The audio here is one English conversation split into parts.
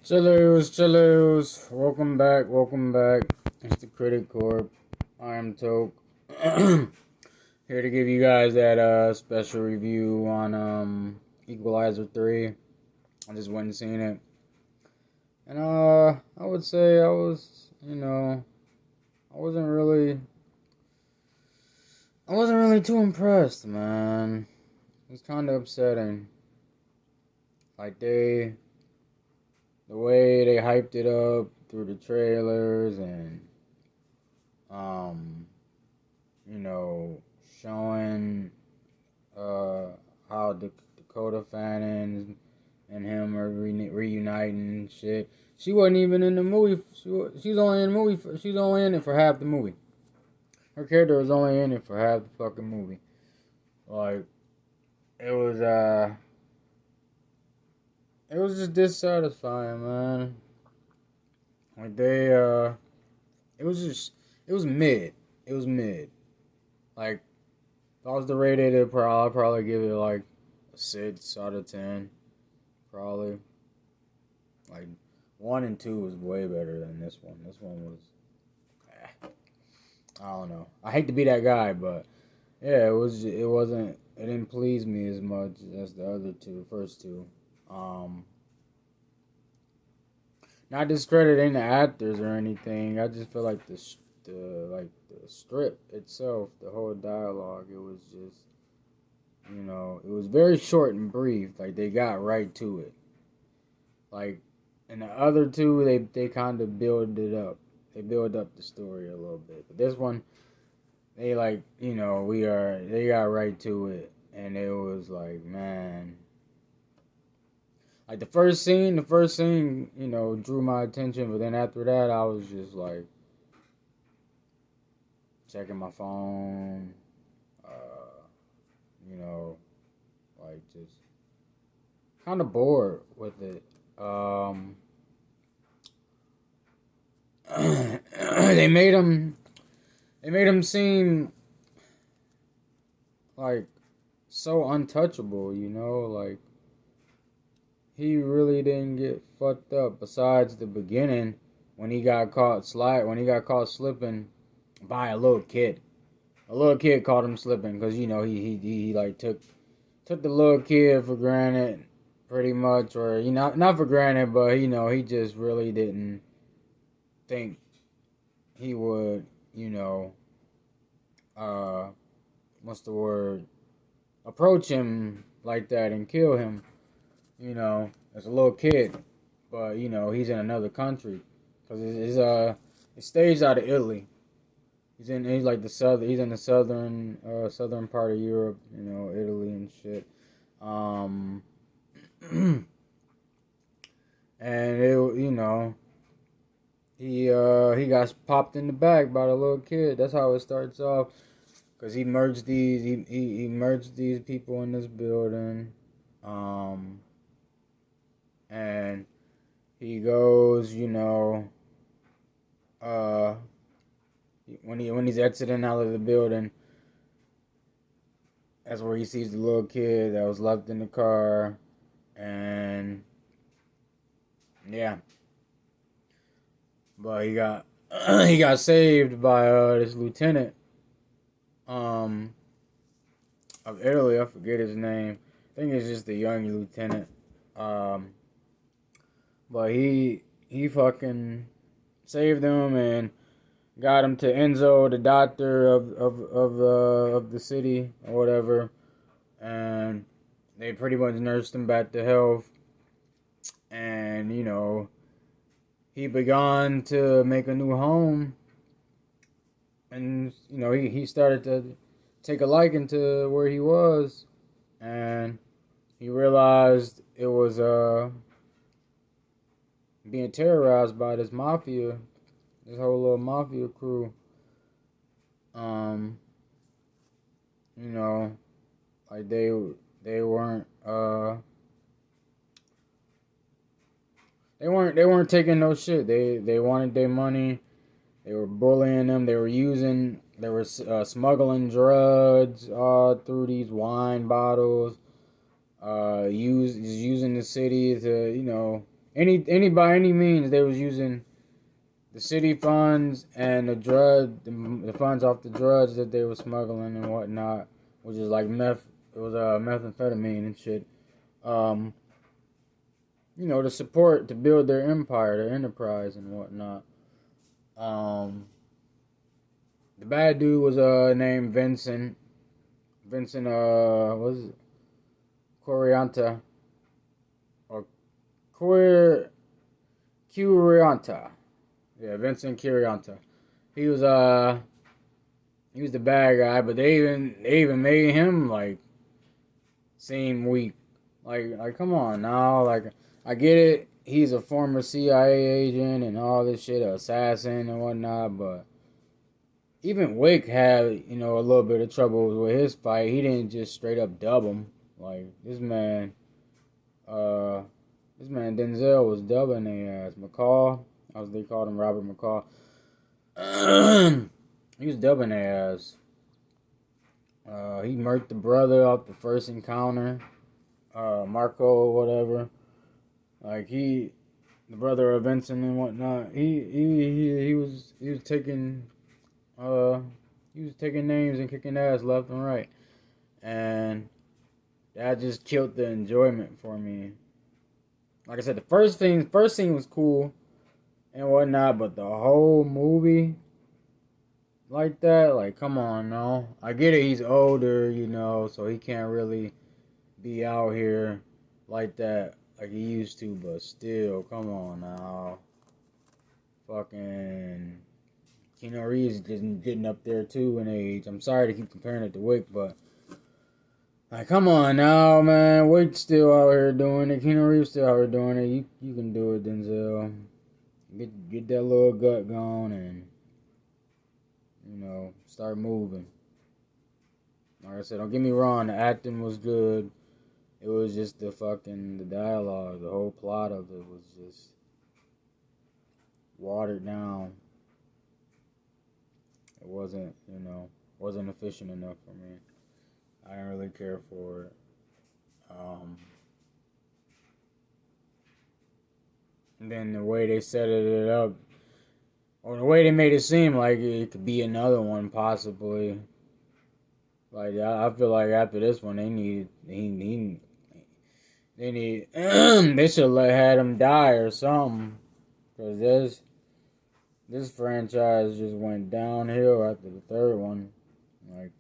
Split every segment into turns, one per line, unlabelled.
Chillos. Welcome back. It's the Critic Corp. I am Toke. Here to give you guys that special review on Equalizer 3. I just went and seen it. And I would say I was, I wasn't really too impressed, man. It was kind of upsetting. Like the way they hyped it up through the trailers and showing how the Dakota Fanning and him are reuniting and shit. She wasn't even in the movie. She's only in the movie. She's only in it for half the movie. Her character was only in it for half the fucking movie. Like it was just dissatisfying, man. Like it was mid. It was mid. Like, if I was to rate it, I'd probably give it like a 6 out of 10. Probably. Like, 1 and 2 was way better than this one. This one was, I don't know. I hate to be that guy, but yeah, it didn't please me as much as the other two, first two. Not discrediting the actors or anything. I just feel like the strip itself, the whole dialogue, it was just, it was very short and brief. Like they got right to it. Like in the other two, they kind of build it up. They build up the story a little bit. But this one, they they got right to it, and it was like, man. Like the first scene, drew my attention, but then after that, I was just like checking my phone, like just kind of bored with it. They made him seem like so untouchable, like. He really didn't get fucked up. Besides the beginning, when he got caught slipping by a little kid. A little kid caught him slipping because he like took the little kid for granted, pretty much, or not for granted, but he just really didn't think he would what's the word, approach him like that and kill him. As a little kid, but he's in another country because it's staged out of Italy. He's in the southern part of Europe, Italy and shit. And he got popped in the back by the little kid. That's how it starts off, because he merged these people in this building. And he goes, when he's exiting out of the building, that's where he sees the little kid that was left in the car, and yeah, but he got he got saved by this lieutenant of Italy. I forget his name. I think it's just the young lieutenant. But he fucking saved him and got him to Enzo, the doctor of the city or whatever, and they pretty much nursed him back to health. And he began to make a new home, and he started to take a liking to where he was, and he realized it was being terrorized by this whole little mafia crew. Like they weren't taking no shit. They wanted their money. They were bullying them. They were smuggling drugs through these wine bottles. Using the city to any by any means they was using the city funds and the funds off the drugs that they were smuggling and whatnot, which is like meth. It was methamphetamine and shit. Um, to support to build their empire, their enterprise and whatnot. Um, the bad dude was named Vincent. Vincent what is it? Corianta or Curianta. Yeah, Vincent Curianta. He was the bad guy, but they even made him like seem weak. Like come on now, like I get it. He's a former CIA agent and all this shit, assassin and whatnot, but even Wick had, a little bit of trouble with his fight. He didn't just straight up dub him. Like uh this man Denzel was dubbing their ass. McCall, as they called him, Robert McCall. He was dubbing their ass. He murked the brother off the first encounter. Marco, whatever. Like the brother of Vincent and whatnot. He was taking names and kicking ass left and right, and that just killed the enjoyment for me. Like I said, the first scene was cool and whatnot, but the whole movie like that, like come on, no. I get it, he's older, so he can't really be out here like that like he used to, but still, come on now. Fucking Keanu Reeves getting up there too in age. I'm sorry to keep comparing it to Wick, but like, come on now, man. Wick's still out here doing it. Keanu Reeves still out here doing it. You can do it, Denzel. Get that little gut going and start moving. Like I said, don't get me wrong. The acting was good. It was just the dialogue, the whole plot of it was just watered down. It wasn't efficient enough for me. I didn't really care for it. And then the way they set it up, or the way they made it seem like it could be another one possibly. Like I feel like after this one, they should have had him die or something, because this franchise just went downhill after the third one. Like,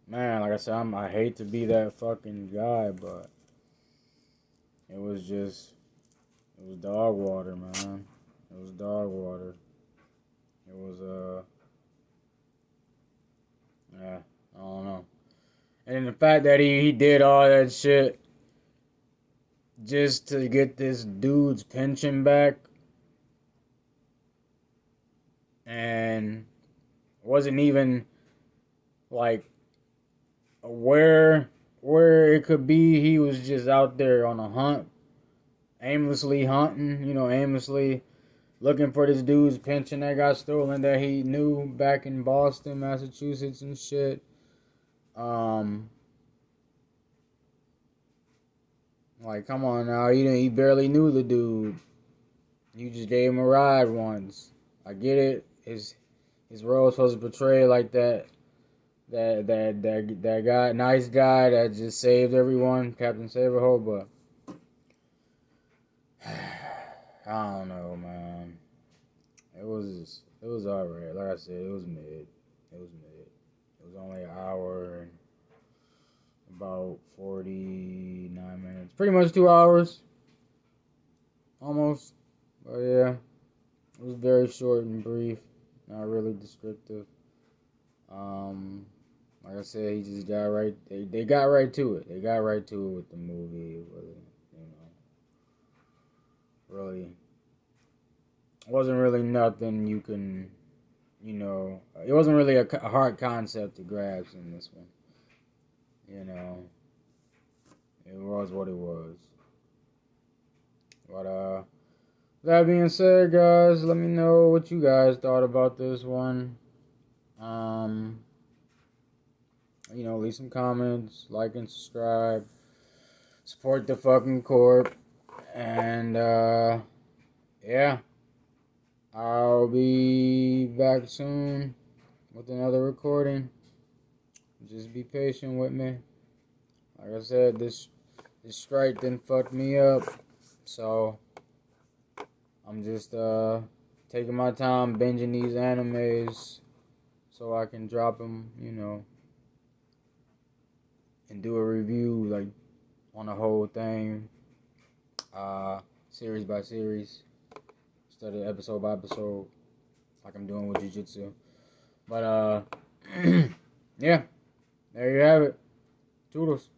man, like I said, I hate to be that fucking guy, but it was dog water, man. It was dog water. It was yeah, I don't know. And the fact that he did all that shit just to get this dude's pension back, and wasn't even like where it could be. He was just out there on a hunt, aimlessly hunting, aimlessly looking for this dude's pension that got stolen that he knew back in Boston, Massachusetts and shit. Like, come on now, he barely knew the dude. You just gave him a ride once. I get it. His role was supposed to portray like that guy, nice guy that just saved everyone, Captain Saberho, but I don't know, man. It was alright. Like I said, it was mid. It was only an hour and about 49 minutes. Pretty much 2 hours. Almost. But yeah. It was very short and brief. Not really descriptive. Like I said, he just got right. They got right to it. They got right to it with the movie. It wasn't really nothing you can, it wasn't really a hard concept to grasp in this one. It was what it was. But that being said, guys, let me know what you guys thought about this one. Leave some comments, like and subscribe, support the fucking corp, and yeah, I'll be back soon with another recording. Just be patient with me. Like I said, this strike didn't fuck me up, so I'm just taking my time binging these animes so I can drop them, and do a review like on the whole thing, series by series, instead of episode by episode, like I'm doing with Jiu-Jitsu. But yeah, there you have it. Toodles.